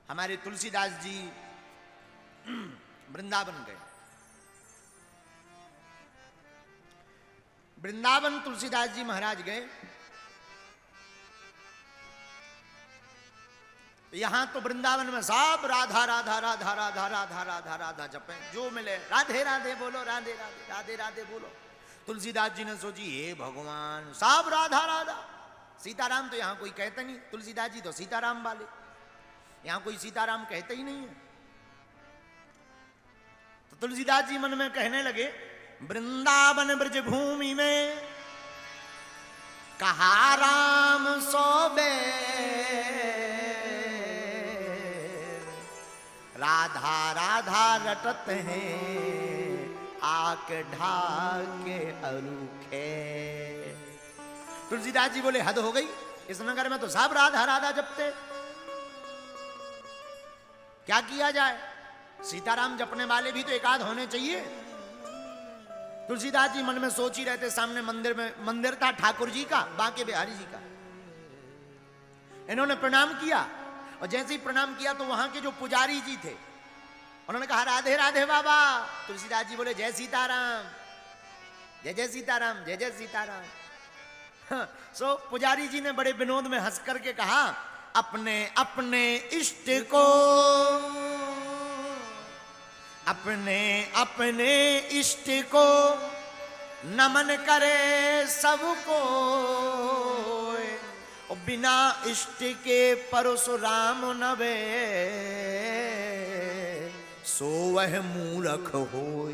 हमारे तुलसीदास जी वृंदावन गए। वृंदावन तुलसीदास जी महाराज गए। यहां तो वृंदावन में सब राधा राधा राधा राधा राधा राधा राधा जपे, जो मिले राधे राधे बोलो, राधे राधे राधे राधे बोलो। तुलसीदास जी ने सोची हे भगवान, सब राधा राधा, सीताराम तो यहां कोई कहता नहीं। तुलसीदास जी तो सीताराम वाले, यहां कोई सीताराम कहते ही नहीं है। तो तुलसीदास जी मन में कहने लगे, वृंदावन ब्रज भूमि में कहा राम सोबे, राधा राधा रटत हैं आक ढाके अरुखे। तुलसीदास जी बोले हद हो गई, इस नगर में तो सब राधा राधा जपते, क्या किया जाए? सीताराम जपने वाले भी तो एक आध होने चाहिए। तुलसीदास जी मन में सोच ही रहते। सामने मंदिर था ठाकुर जी का, बांके बिहारी जी का। इन्होंने प्रणाम किया और जैसे ही प्रणाम किया तो वहां के जो पुजारी जी थे उन्होंने कहा राधे राधे बाबा। तुलसीदास जी बोले जय सीताराम, जय जय सीताराम, जय जय सीताराम। सो पुजारी जी ने बड़े विनोद में हंस करके कहा, अपने अपने इष्ट को, अपने अपने इष्ट को नमन करे सबको, बिना इष्ट के परशुराम नवे, सो वह मूर्ख होय।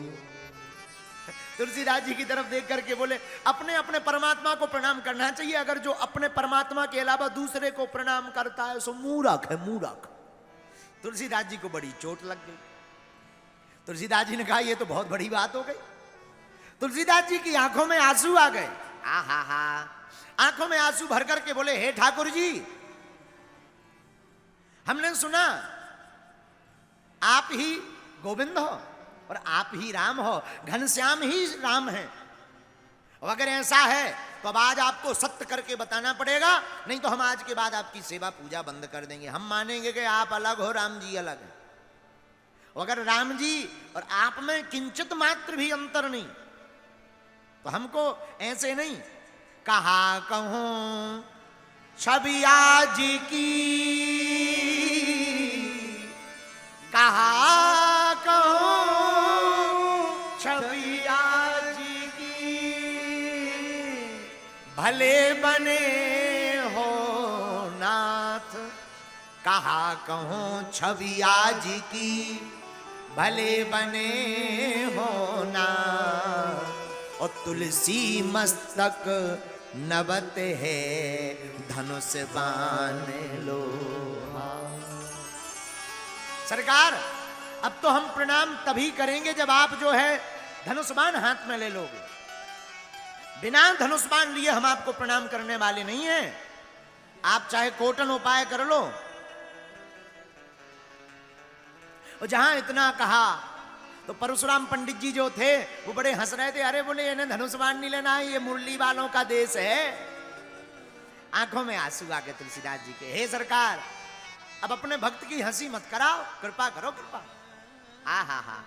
तुलसीदास जी की तरफ देख करके बोले अपने अपने परमात्मा को प्रणाम करना चाहिए, अगर जो अपने परमात्मा के अलावा दूसरे को प्रणाम करता है सो मूर्ख है, मूर्ख। तुलसीदास जी को बड़ी चोट लग गई। तुलसीदास जी ने कहा यह तो बहुत बड़ी बात हो गई। तुलसीदास जी की आंखों में आंसू आ गए। आहा हा, आंखों में आंसू भर करके बोले हे ठाकुर जी, हमने सुना आप ही गोविंद हो और आप ही राम हो, घनश्याम ही राम है। अगर ऐसा है तो अब आज आपको सत्य करके बताना पड़ेगा, नहीं तो हम आज के बाद आपकी सेवा पूजा बंद कर देंगे। हम मानेंगे कि आप अलग हो, राम जी अलग है। अगर राम जी और आप में किंचित मात्र भी अंतर नहीं तो हमको ऐसे नहीं। कहा कहूं छवि आज की, कहा कहूं छवि आज की, भले बने हो नाथ। कहा कहूं छवि आज की, भले बने हो नाथ। और तुलसी मस्तक नवत है, धनुष बाण लो। सरकार अब तो हम प्रणाम तभी करेंगे जब आप जो है धनुष बाण हाथ में ले लोगे। बिना धनुष बाण लिए हम आपको प्रणाम करने वाले नहीं हैं। आप चाहे कोटन उपाय कर लो। और जहां इतना कहा तो परशुराम पंडित जी जो थे वो बड़े हंस रहे थे। अरे बोले इन्हें धनुष बाण नहीं लेना है, ये मुरली वालों का देश है। आंखों में आंसू आ गए तुलसीदास जी के। हे सरकार अब अपने भक्त की हंसी मत कराओ, कृपा करो कृपा। आहा हा।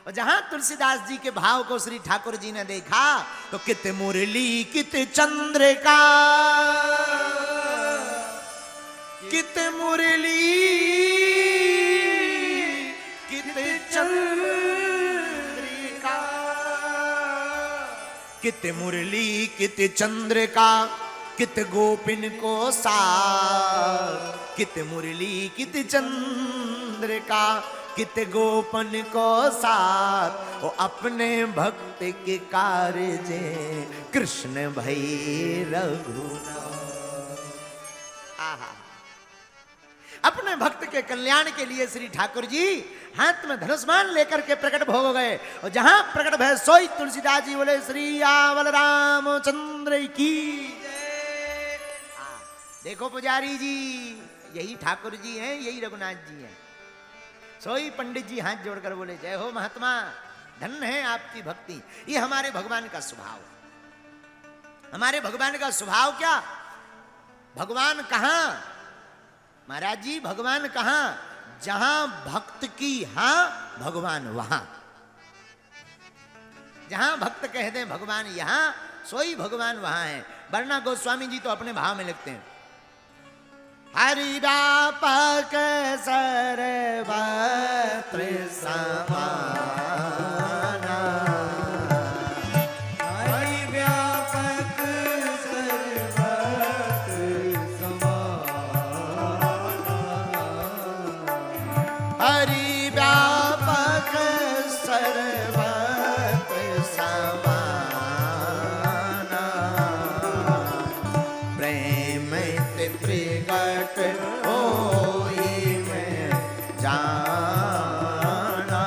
और जहां तुलसीदास जी के भाव को श्री ठाकुर जी ने देखा तो कित मुरली कित चंद्रिका, कित मुरली कित चंद्रिका, कित मुरली कित चंद्रिका, कित गोपिन को सार। कित मुरली कित चंद्रिका, कित गोपन को साथ। वो अपने भक्त के कार्य कृष्ण भई रघुनाथ। आहा, अपने भक्त के कल्याण के लिए श्री ठाकुर जी हाथ में धनुष बाण लेकर के प्रकट हो गए। और जहां प्रकट भय सोई तुलसीदास जी बोले श्री आवर रामचंद्र की जय। देखो पुजारी जी, यही ठाकुर जी हैं, यही रघुनाथ जी हैं। सोई पंडित जी हाथ जोड़कर बोले जय हो महात्मा, धन्य है आपकी भक्ति। ये हमारे भगवान का स्वभाव। हमारे भगवान का स्वभाव क्या? भगवान कहां महाराज जी, भगवान कहां? जहां भक्त की हां भगवान वहां। जहां भक्त कहते हैं भगवान यहां, सोई भगवान वहां है। वरना गोस्वामी जी तो अपने भाव में लिखते हैं, हरि व्यापक सर्वत्र समाना, हरि व्यापक सर्वत्र समाना, हरि व्यापक सर्वत्र समाना, प्रेम ते प्रगट होई में जाना,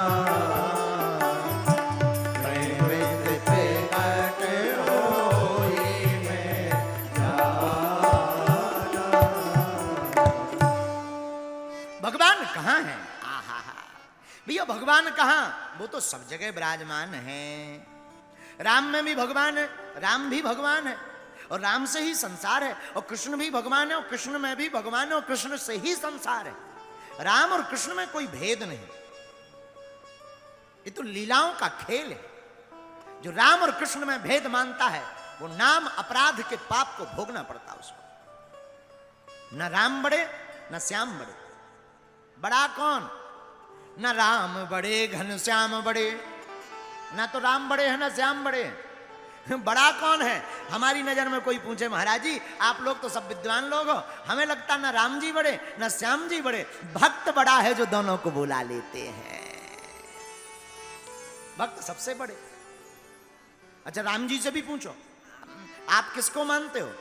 प्रेम ते प्रगट होई में जाना। भगवान कहाँ हैं? आहा, भैया भगवान कहाँ? वो तो सब जगह विराजमान है। राम में भी भगवान है, राम भी भगवान है, और राम से ही संसार है। और कृष्ण भी भगवान है, और कृष्ण में भी भगवान है, और कृष्ण से ही संसार है। राम और कृष्ण में कोई भेद नहीं, ये तो लीलाओं का खेल है। जो राम और कृष्ण में भेद मानता है वो नाम अपराध के पाप को भोगना पड़ता उसको। न राम बड़े न श्याम बड़े। बड़ा कौन? न राम बड़े घनश्याम बड़े, ना तो राम बड़े हैं ना श्याम बड़े हैं। बड़ा कौन है? हमारी नजर में कोई पूछे, महाराज जी आप लोग तो सब विद्वान लोग हो, हमें लगता ना राम जी बड़े ना श्याम जी बड़े। भक्त बड़ा है जो दोनों को बुला लेते हैं। भक्त सबसे बड़े। अच्छा राम जी से भी पूछो आप किसको मानते हो,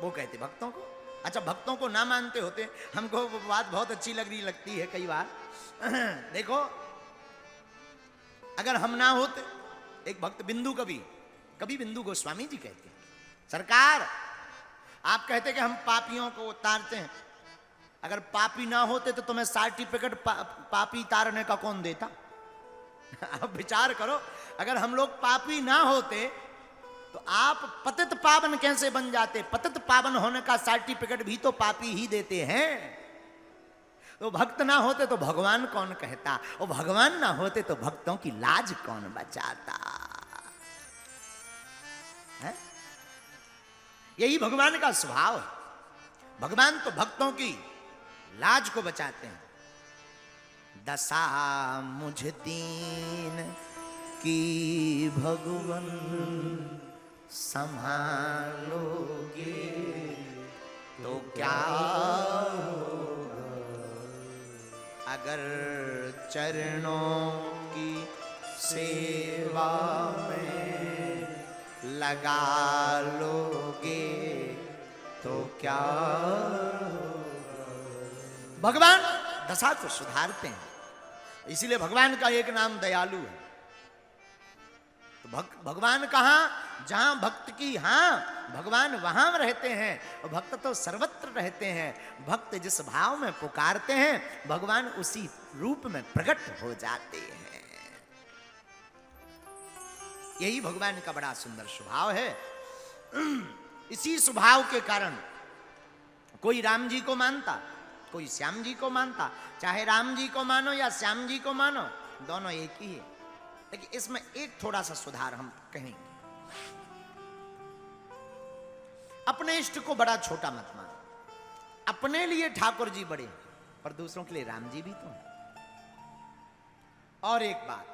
वो कहते भक्तों को। अच्छा भक्तों को ना मानते होते, हमको वो बात बहुत अच्छी लगती है कई बार। देखो अगर हम ना होते, एक भक्त बिंदु कभी बिंदु गोस्वामी जी कहते हैं, सरकार आप कहते कि हम पापियों को उतारते हैं, अगर पापी ना होते तो तुम्हें सर्टिफिकेट पापी उतारने का कौन देता? आप विचार करो, अगर हम लोग पापी ना होते तो आप पतित पावन कैसे बन जाते? पतित पावन होने का सर्टिफिकेट भी तो पापी ही देते हैं। तो भक्त ना होते तो भगवान कौन कहता, और भगवान ना होते तो भक्तों की लाज कौन बचाता? है? यही भगवान का स्वभाव है। भगवान तो भक्तों की लाज को बचाते हैं। दशा मुझ दीन की भगवन संभालोगे तो क्या होगा, अगर चरणों की सेवा में लगा लोगे तो क्या होगा। भगवान दशा को सुधारते हैं, इसीलिए भगवान का एक नाम दयालु है। तो भगवान कहाँ? जहां भक्त की हां भगवान वहां रहते हैं, और भक्त तो सर्वत्र रहते हैं। भक्त जिस भाव में पुकारते हैं भगवान उसी रूप में प्रकट हो जाते हैं। यही भगवान का बड़ा सुंदर स्वभाव है। इसी स्वभाव के कारण कोई राम जी को मानता, कोई श्याम जी को मानता। चाहे राम जी को मानो या श्याम जी को मानो, दोनों एक ही है। लेकिन इसमें एक थोड़ा सा सुधार हम कहेंगे। अपने इष्ट को बड़ा छोटा मत मानो। अपने लिए ठाकुर जी बड़े, पर दूसरों के लिए राम जी भी तो हैं। और एक बात,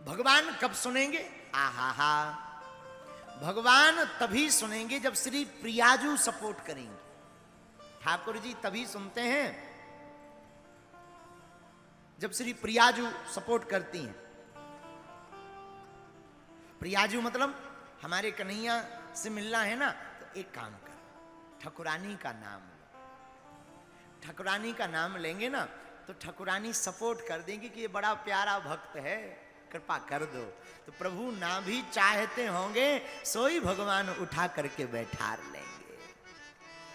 भगवान कब सुनेंगे? आहा, भगवान तभी सुनेंगे जब श्री प्रियाजू सपोर्ट करेंगे। ठाकुर जी तभी सुनते हैं जब श्री प्रियाजू सपोर्ट करती हैं। प्रियाजू मतलब हमारे कन्हैया से मिलना है ना, तो एक काम कर, ठकुरानी का नाम लो। ठकुरानी का नाम लेंगे ना तो ठकुरानी सपोर्ट कर देंगे कि ये बड़ा प्यारा भक्त है, कृपा कर दो। तो प्रभु ना भी चाहते होंगे सोई भगवान उठा करके बैठा लेंगे।